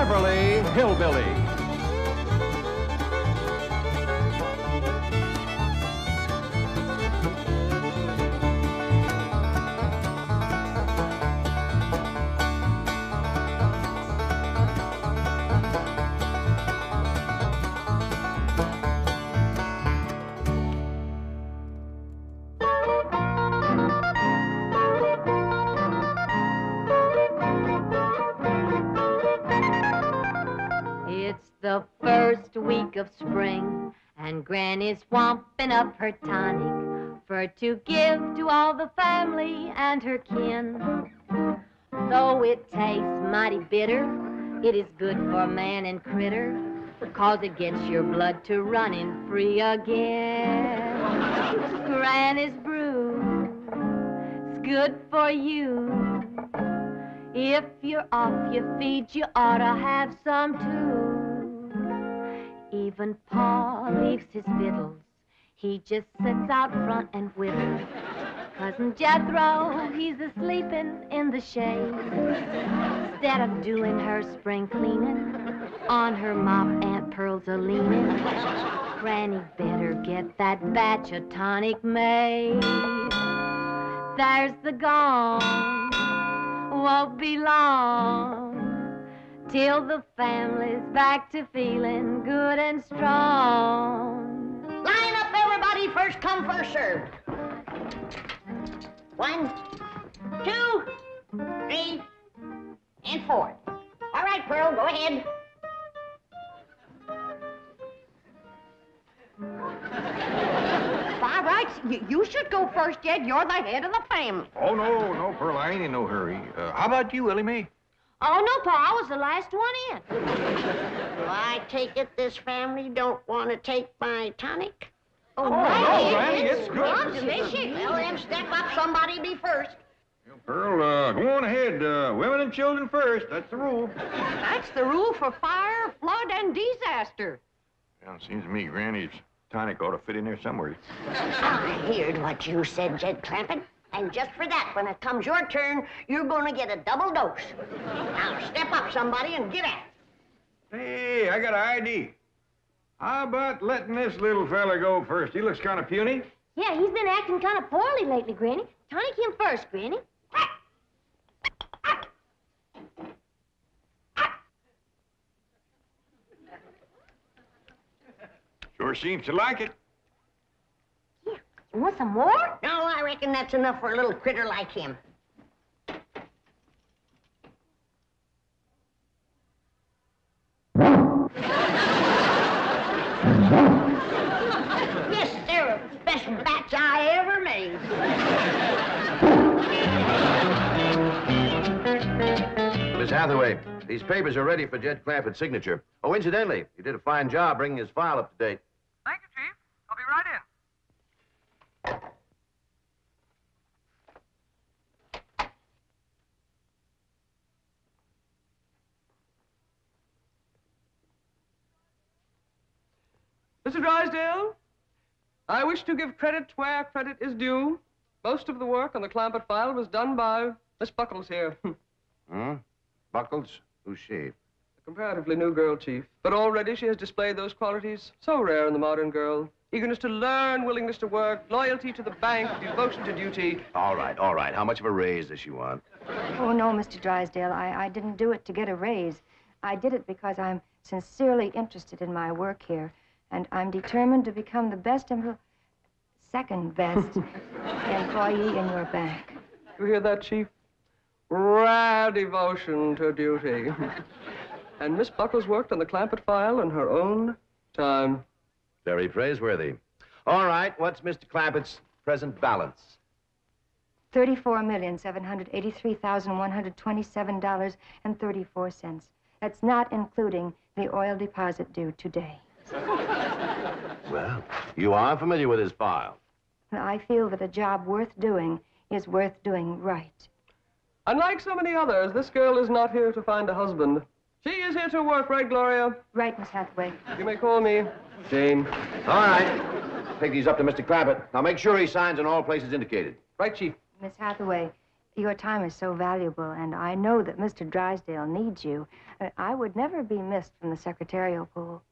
Beverly Hillbillies. The first week of spring, and Granny's swamping up her tonic for to give to all the family and her kin. Though it tastes mighty bitter, it is good for man and critter, 'cause it gets your blood to running free again. Granny's brew, it's good for you. If you're off your feet, you ought to have some too. Even Pa leaves his victuals. He just sits out front and whittles. Cousin Jethro, he's a-sleeping in the shade. Instead of doing her spring cleaning, on her mop Aunt Pearl's a-leaning. Granny better get that batch of tonic made. There's the gong, won't be long till the family's back to feeling good and strong. Line up, everybody. First come, first served. 1, 2, 3, and 4. All right, Pearl, go ahead. By rights, you should go first, Jed. You're the head of the family. Oh, no, Pearl, I ain't in no hurry. How about you, Elly Mae? Oh, no, Pa, I was the last one in. Do I take it this family don't want to take my tonic? Oh, no, Granny, it's good. Well, delicious. Well, then step up. Somebody be first. Pearl, go on ahead. Women and children first. That's the rule. That's the rule for fire, flood, and disaster. Well, it seems to me Granny's tonic ought to fit in there somewhere. I heard what you said, Jed Clampett. And just for that, when it comes your turn, you're going to get a double dose. Now, step up, somebody, and get at it. Hey, I got an idea. How about letting this little fella go first? He looks kind of puny. Yeah, he's been acting kind of poorly lately, Granny. Tonic him first, Granny. Sure seems to like it. Yeah. You want some more? No, I reckon that's enough for a little critter like him. Yes, sir, best batch I ever made. Miss Hathaway, these papers are ready for Jed Clampett's signature. Oh, incidentally, you did a fine job bringing his file up to date. Thank you, Chief. I'll be right in. Mr. Drysdale, I wish to give credit where credit is due. Most of the work on the Clampett file was done by Miss Buckles here. Buckles? Who's she? A comparatively new girl, Chief. But already she has displayed those qualities so rare in the modern girl. Eagerness to learn, willingness to work, loyalty to the bank, devotion to duty. All right. How much of a raise does she want? Oh, no, Mr. Drysdale. I didn't do it to get a raise. I did it because I'm sincerely interested in my work here. And I'm determined to become the best second best employee in your bank. You hear that, Chief? Rare devotion to duty. And Miss Buckles worked on the Clampett file in her own time. Very praiseworthy. All right, what's Mr. Clampett's present balance? $34,783,127.34. That's not including the oil deposit due today. Well, you are familiar with his file. I feel that a job worth doing is worth doing right. Unlike so many others, this girl is not here to find a husband. She is here to work, right, Gloria? Right, Miss Hathaway. You may call me Jane. All right. Take these up to Mr. Clampett. Now make sure he signs in all places indicated. Right, Chief. Miss Hathaway, Your time is so valuable, and I know that Mr. Drysdale needs you. I would never be missed from the secretarial pool.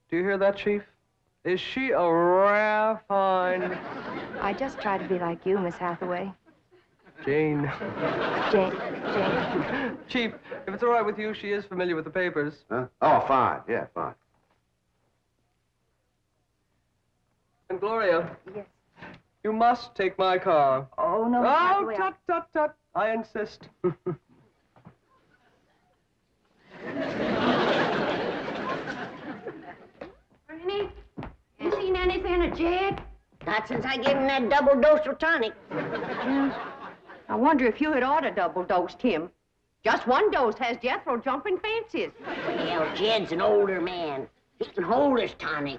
Do you hear that, Chief? Is she a rare find? I just try to be like you, Miss Hathaway. Jane. Jane. Chief, if it's all right with you, she is familiar with the papers. Huh? Oh, fine. Yeah, fine. And Gloria. Yes. You must take my car. Oh, no, Miss Oh, Hathaway, tut, tut, tut. I insist. Ernie, you seen anything of Jed? Not since I gave him that double dose of tonic. I wonder if you had ought to double-dosed him. Just one dose has Jethro jumping fences. Well, Jed's an older man. He can hold his tonic.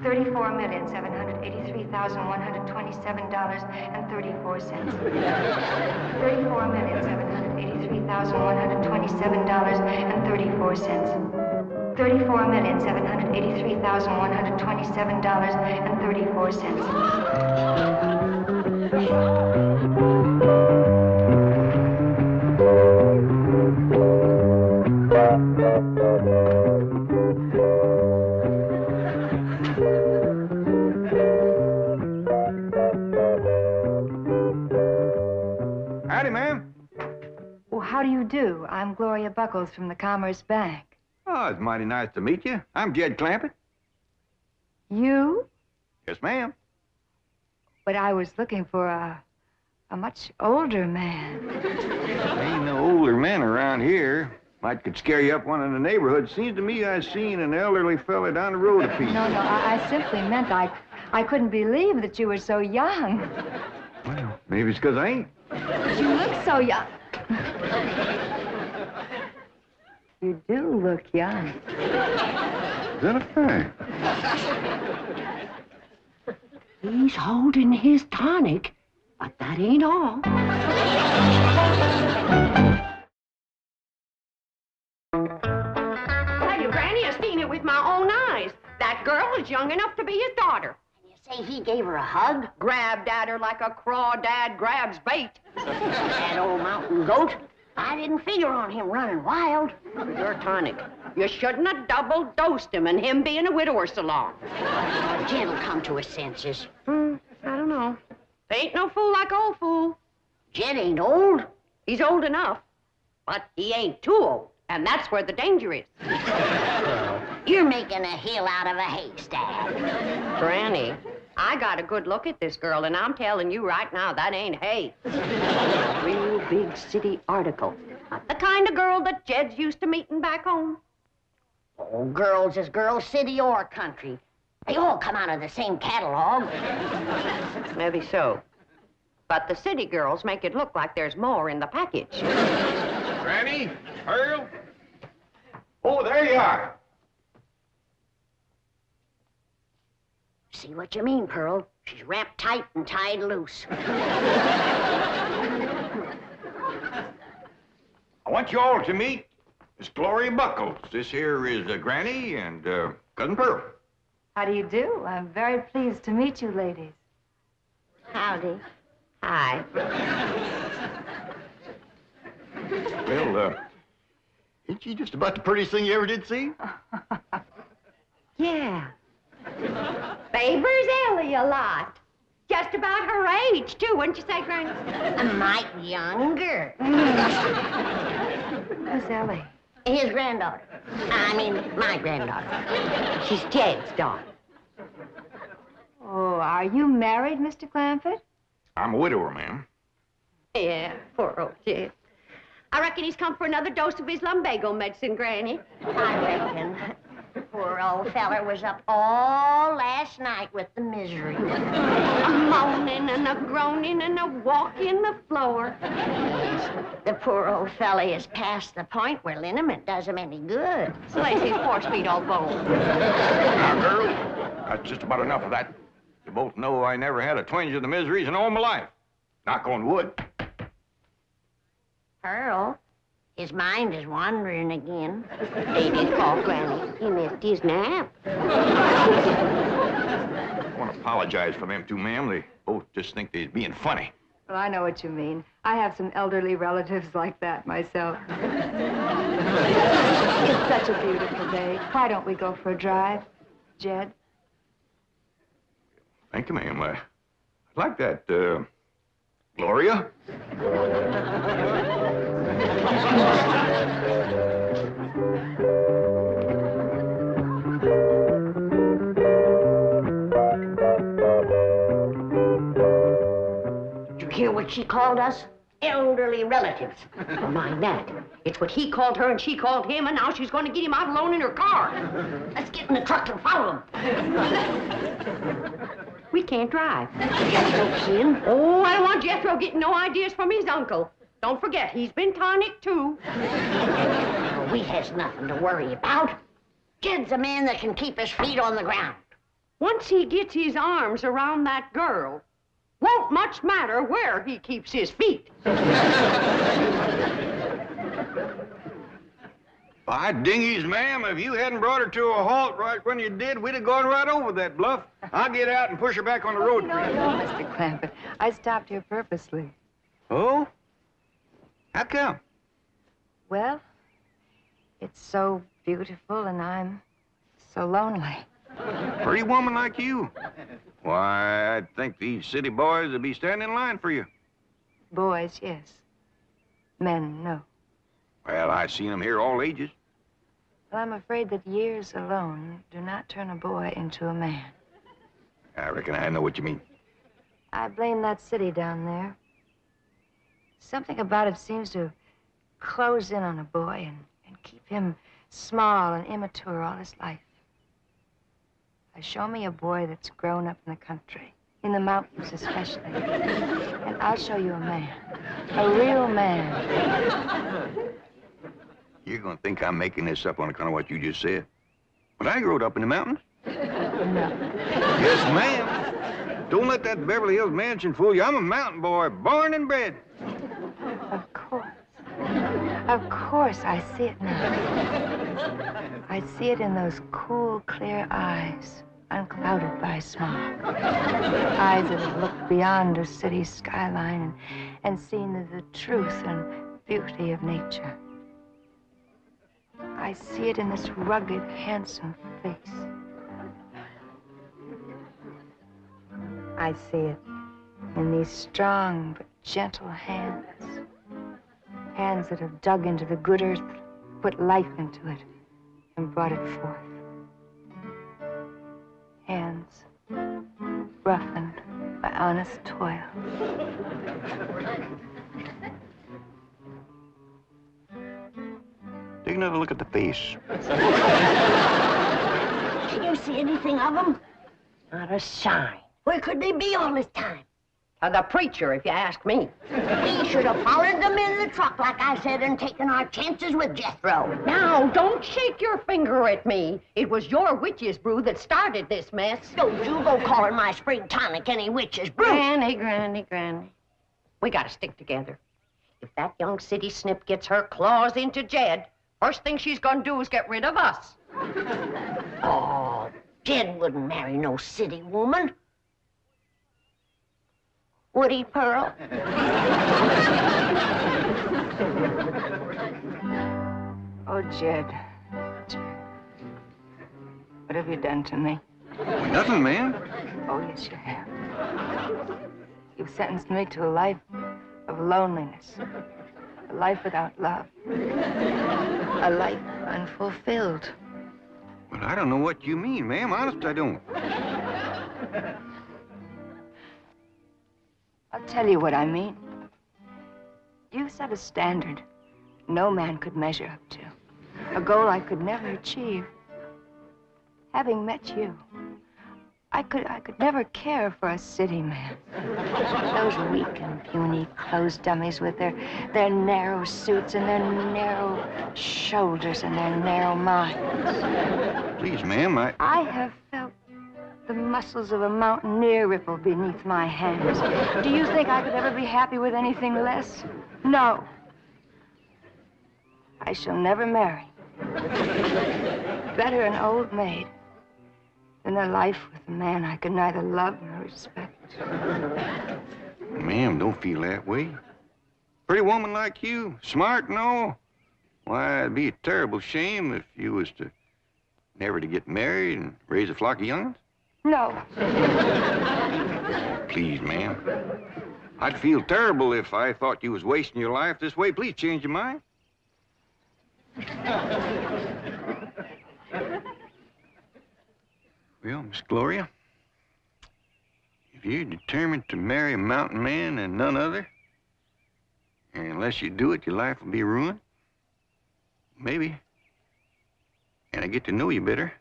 $34,783,127.34. $34,783,127.34. Howdy, ma'am. Well, how do you do? I'm Gloria Buckles from the Commerce Bank. Oh, it's mighty nice to meet you. I'm Jed Clampett. You? Yes, ma'am. But I was looking for a much older man. Ain't no older men around here. Might could scare you up one in the neighborhood. Seems to me I seen an elderly fella down the road a piece. No, I simply meant I couldn't believe that you were so young. Well, maybe it's 'cause I ain't. You look so young. You do look young. Is that a fact? He's holding his tonic, but that ain't all. Tell you, Granny, I've seen it with my own eyes. That girl is young enough to be his daughter. You say he gave her a hug? Grabbed at her like a crawdad grabs bait. That old mountain goat? I didn't figure on him running wild. Your tonic. You shouldn't have double-dosed him and him being a widower so long. Jed'll come to his senses. I don't know. Ain't no fool like old fool. Jed ain't old. He's old enough, but he ain't too old, and that's where the danger is. You're making a hill out of a haystack. Granny, I got a good look at this girl, and I'm telling you right now, that ain't hay. Real big city article. Not the kind of girl that Jed's used to meeting back home. Oh, girls is girls, city or country. They all come out of the same catalog. Maybe so. But the city girls make it look like there's more in the package. Granny? Earl? Oh, there you are. See what you mean, Pearl. She's wrapped tight and tied loose. I want you all to meet Miss Gloria Buckles. This here is Granny and Cousin Pearl. How do you do? I'm very pleased to meet you, ladies. Howdy. Hi. Well, Ain't she just about the prettiest thing you ever did see? Yeah. Favors Elly a lot. Just about her age, too, wouldn't you say, Granny? A mite younger. Who's Elly? His granddaughter. I mean, my granddaughter. She's Jed's daughter. Oh, are you married, Mr. Clampett? I'm a widower, ma'am. Yeah, poor old Jed. I reckon he's come for another dose of his lumbago medicine, Granny. I reckon. Poor old feller was up all last night with the misery. A moaning and a groaning and a walking the floor. Yes, the poor old fella is past the point where liniment does him any good. Slays his horse feet all bone. Now, girl, that's just about enough of that. You both know I never had a twinge of the miseries in all my life. Knock on wood. Pearl, His mind is wandering again. Ain't his fault, Granny. He missed his nap. I want to apologize for them two, ma'am. They both just think they're being funny. Well, I know what you mean. I have some elderly relatives like that myself. It's such a beautiful day. Why don't we go for a drive, Jed? Thank you, ma'am. I'd like that, Gloria? Did you hear what she called us? Elderly relatives. Never mind that. It's what he called her and she called him, and now she's going to get him out alone in her car. Let's get in the truck and follow him. We can't drive. Jethro's in. Oh, I don't want Jethro getting no ideas from his uncle. Don't forget, he's been Tonic, too. We has nothing to worry about. Jed's a man that can keep his feet on the ground. Once he gets his arms around that girl, won't much matter where he keeps his feet. By dingies, ma'am, if you hadn't brought her to a halt right when you did, we'd have gone right over that bluff. I'll get out and push her back on the road. No, Mr. Clampett. I stopped here purposely. Oh? How come? Well, it's so beautiful and I'm so lonely. Pretty woman like you. Why, I'd think these city boys would be standing in line for you. Boys, yes. Men, no. Well, I've seen them here all ages. Well, I'm afraid that years alone do not turn a boy into a man. I reckon I know what you mean. I blame that city down there. Something about it seems to close in on a boy and keep him small and immature all his life. Show me a boy that's grown up in the country, in the mountains especially, and I'll show you a man, a real man. You're gonna think I'm making this up on account of what you just said. But I growed up in the mountains. No. Yes, ma'am. Don't let that Beverly Hills mansion fool you. I'm a mountain boy, born and bred. Of course. Of course, I see it now. I see it in those cool, clear eyes, unclouded by smog. Eyes that have looked beyond a city skyline and seen the truth and beauty of nature. I see it in this rugged, handsome face. I see it in these strong but gentle hands. Hands that have dug into the good earth, put life into it, and brought it forth. Hands roughened by honest toil. Take another look at the face. Can you see anything of them? Not a sign. Where could they be all this time? The preacher, if you ask me. We should have followed them in the truck, like I said, and taken our chances with Jethro. Now, don't shake your finger at me. It was your witch's brew that started this mess. Don't you go calling my spring tonic any witch's brew. Granny. We gotta stick together. If that young city snip gets her claws into Jed, first thing she's gonna do is get rid of us. Oh, Jed wouldn't marry no city woman. Would he, Pearl? Oh, Jed. What have you done to me? Nothing, ma'am. Oh, yes, you have. You've sentenced me to a life of loneliness. A life without love. A life unfulfilled. Well, I don't know what you mean, ma'am. Honest, I don't. I'll tell you what I mean. You set a standard no man could measure up to. A goal I could never achieve. Having met you, I could never care for a city man. Those weak and puny clothes dummies with their narrow suits and their narrow shoulders and their narrow minds. Please, ma'am, I have felt the muscles of a mountaineer ripple beneath my hands. Do you think I could ever be happy with anything less? No. I shall never marry. Better an old maid than a life with a man I could neither love nor respect. Ma'am, don't feel that way. Pretty woman like you, smart and all. Why, it'd be a terrible shame if you was to never to get married and raise a flock of young'uns. No. Please, ma'am. I'd feel terrible if I thought you was wasting your life this way. Please change your mind. Well, Miss Gloria, if you're determined to marry a mountain man and none other, and unless you do it, your life will be ruined, maybe, and I get to know you better,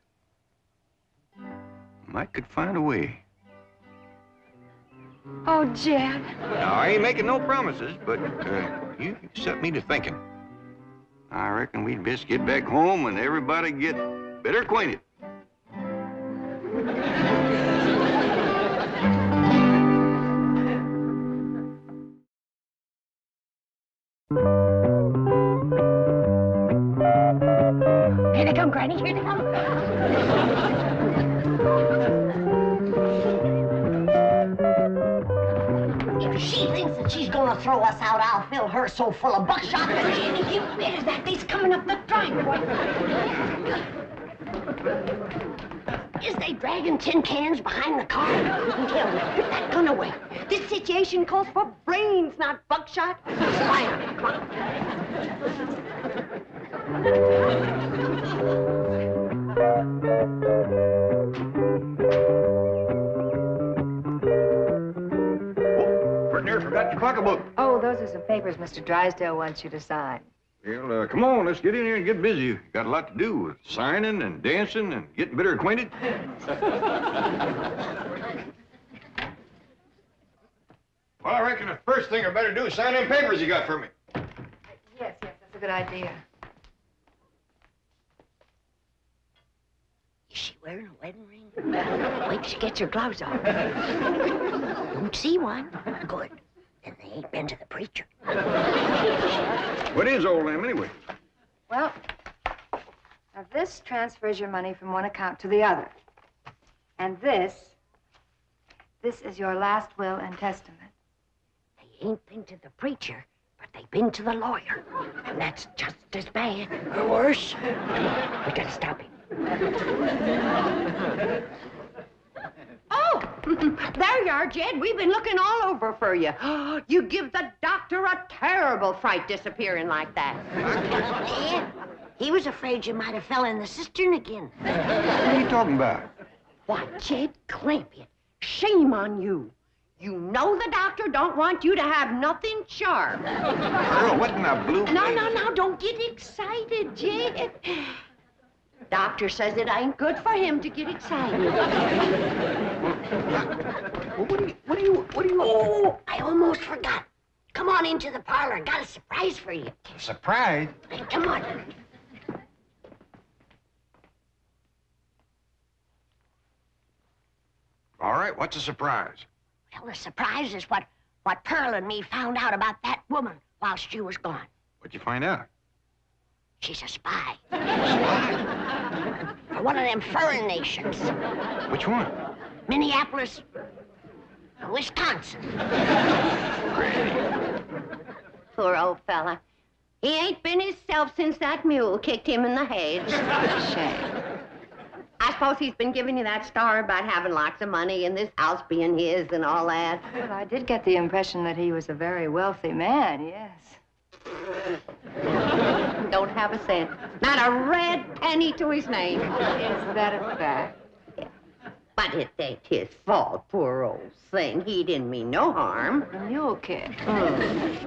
might could find a way. Oh, Jed. Now, I ain't making no promises, but you set me to thinking. I reckon we'd best get back home and everybody get better acquainted. Here they come, Granny. Here they come. If she thinks that she's gonna throw us out, I'll fill her so full of buckshot that she ain't even is that they's coming up the driveway. Is they dragging tin cans behind the car? Tell me, put that gun away. This situation calls for brains, not buckshot. Fire. Come on. Partner, forgot your pocketbook. Oh, those are some papers Mr. Drysdale wants you to sign. Well, come on, let's get in here and get busy. Got a lot to do with signing and dancing and getting better acquainted. Well, I reckon the first thing I better do is sign them papers you got for me. Yes, that's a good idea. Is she wearing a wedding ring? Wait till she gets her gloves on. Don't see one. Good. Then they ain't been to the preacher. What is all them, anyway? Well, now this transfers your money from one account to the other. And this is your last will and testament. They ain't been to the preacher, but they've been to the lawyer. And that's just as bad, or worse. We gotta stop him. Oh, there you are, Jed. We've been looking all over for you. You give the doctor a terrible fright disappearing like that. Yeah. He was afraid you might have fell in the cistern again. What are you talking about? Why, Jed Clampett, shame on you. You know the doctor don't want you to have nothing sharp. Earl, what in the blue... No, don't get excited, Jed. Doctor says it ain't good for him to get excited. What do you... Oh, I almost forgot. Come on into the parlor. Got a surprise for you. Surprise? Hey, come on. All right, what's a surprise? Well, the surprise is what Pearl and me found out about that woman whilst you was gone. What'd you find out? She's a spy. For one of them foreign nations. Which one? Minneapolis, Wisconsin. Poor old fella. He ain't been himself since that mule kicked him in the head. Shame. I suppose he's been giving you that story about having lots of money and this house being his and all that. Well, I did get the impression that he was a very wealthy man, yes. Don't have a cent. Not a red penny to his name. Is that a fact? Yeah. But it ain't his fault, poor old thing. He didn't mean no harm. The mule kick.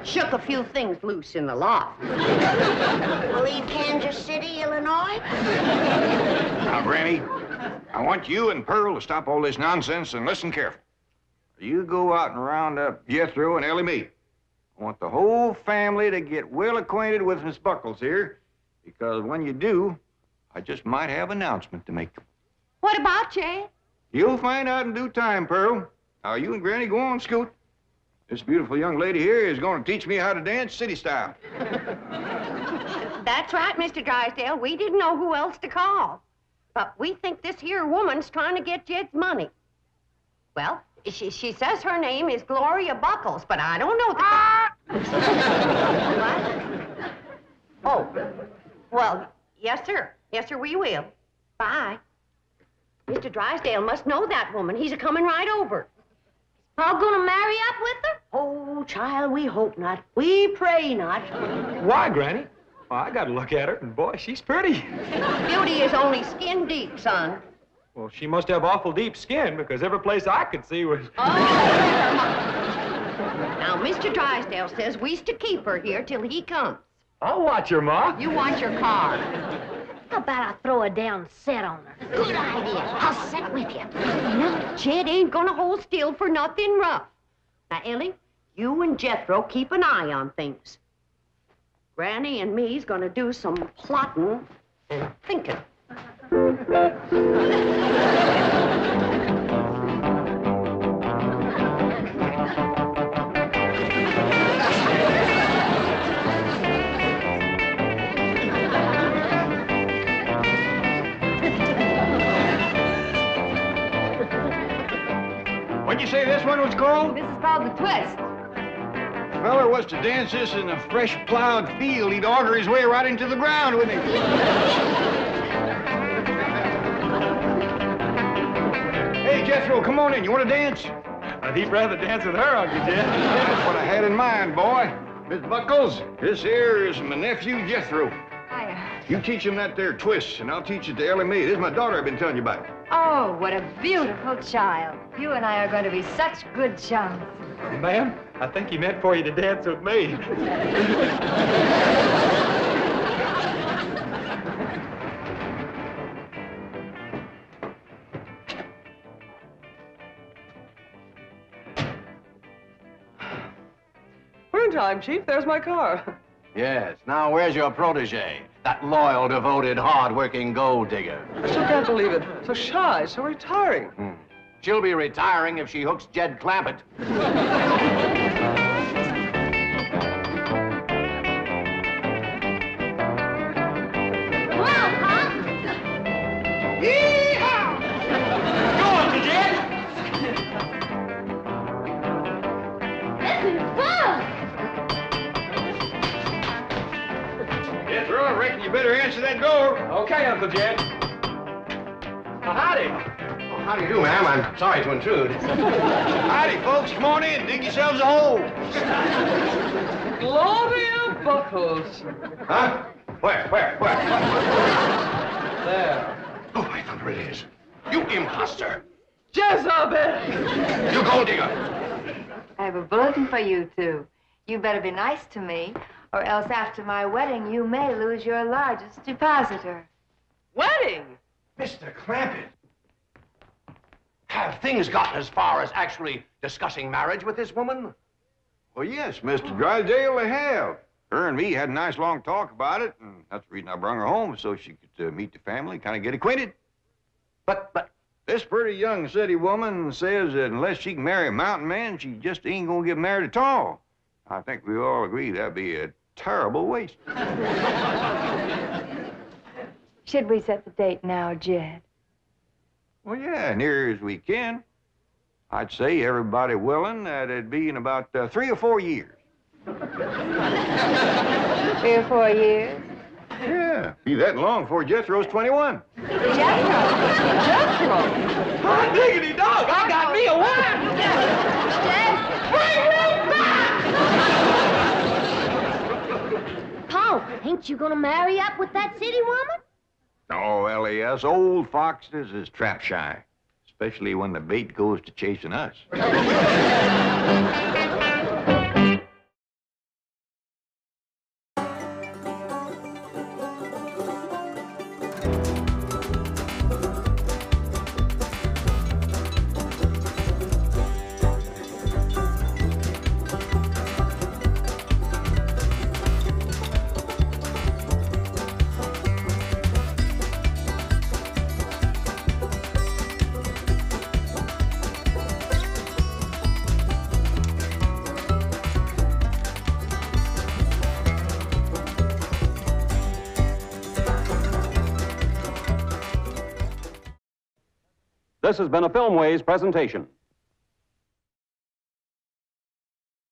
Shook a few things loose in the loft. Leave Kansas City, Illinois? Now, Granny, I want you and Pearl to stop all this nonsense and listen careful. You go out and round up Jethro and Elly. I want the whole family to get well acquainted with Miss Buckles here, because when you do, I just might have an announcement to make. What about, Jay? You'll find out in due time, Pearl. Now, you and Granny go on, Scoot. This beautiful young lady here is going to teach me how to dance city style. That's right, Mr. Drysdale. We didn't know who else to call. But we think this here woman's trying to get Jed's money. Well, she says her name is Gloria Buckles, but I don't know What? Oh, well, yes, sir. Yes, sir, we will. Bye. Mr. Drysdale must know that woman. He's a-coming right over. Paul gonna marry up with her? Oh, child, we hope not. We pray not. Why, Granny? Well, I got to look at her, and boy, she's pretty. Beauty is only skin deep, son. Well, she must have awful deep skin, because every place I could see was... Oh, now, Mr. Drysdale says we's to keep her here till he comes. I'll watch her, Ma. You watch your car. How about I throw her down and set on her? Good idea. I'll sit with you. No, Jed ain't gonna hold still for nothing rough. Now, Elly, you and Jethro keep an eye on things. Granny and me's gonna do some plotting and thinking. What'd you say this one was called? This is called the twist. If a feller was to dance this in a fresh plowed field, he'd auger his way right into the ground, wouldn't he? Hey, Jethro, come on in. You want to dance? I'd heap rather dance with her, Uncle Jed. That's what I had in mind, boy. Miss Buckles, this here is my nephew, Jethro. Hiya. You teach him that there twist, and I'll teach it to Elly Mae. This is my daughter I've been telling you about. Oh, what a beautiful child. You and I are going to be such good chums. Ma'am, I think he meant for you to dance with me. We're in time, Chief. There's my car. Yes. Now, where's your protege? That loyal, devoted, hard-working gold digger. I still can't believe it. So shy, so retiring. She'll be retiring if she hooks Jed Clampett. Come on, Pop. Yee-haw! Go, Uncle Jed! This is fun. Jethro, I reckon you better answer that door. Okay, Uncle Jed. Howdy. How do you do, ma'am? I'm sorry to intrude. Howdy, folks. Come on in. Dig yourselves a hole. Gloria Buckles. Huh? Where? There. Oh, I thunder it is. You imposter. Jezebel! You gold digger. I have a bulletin for you two. You better be nice to me, or else after my wedding, you may lose your largest depositor. Wedding? Mr. Clampett. Have things gotten as far as actually discussing marriage with this woman? Well, yes, Mr. Drysdale, they have. Her and me had a nice long talk about it, and that's the reason I brung her home, so she could meet the family, kind of get acquainted. But... This pretty young city woman says that unless she can marry a mountain man, she just ain't gonna get married at all. I think we all agree that'd be a terrible waste. Should we set the date now, Jed? Well, yeah, near as we can. I'd say everybody willing that it'd be in about 3 or 4 years. 3 or 4 years? Yeah, be that long before Jethro's 21. Jethro! Hot diggity dog, I got me a wife! Paul, ain't you gonna marry up with that city woman? Oh, Elly, us old foxes is trap shy, especially when the bait goes to chasing us. This has been a Filmways presentation.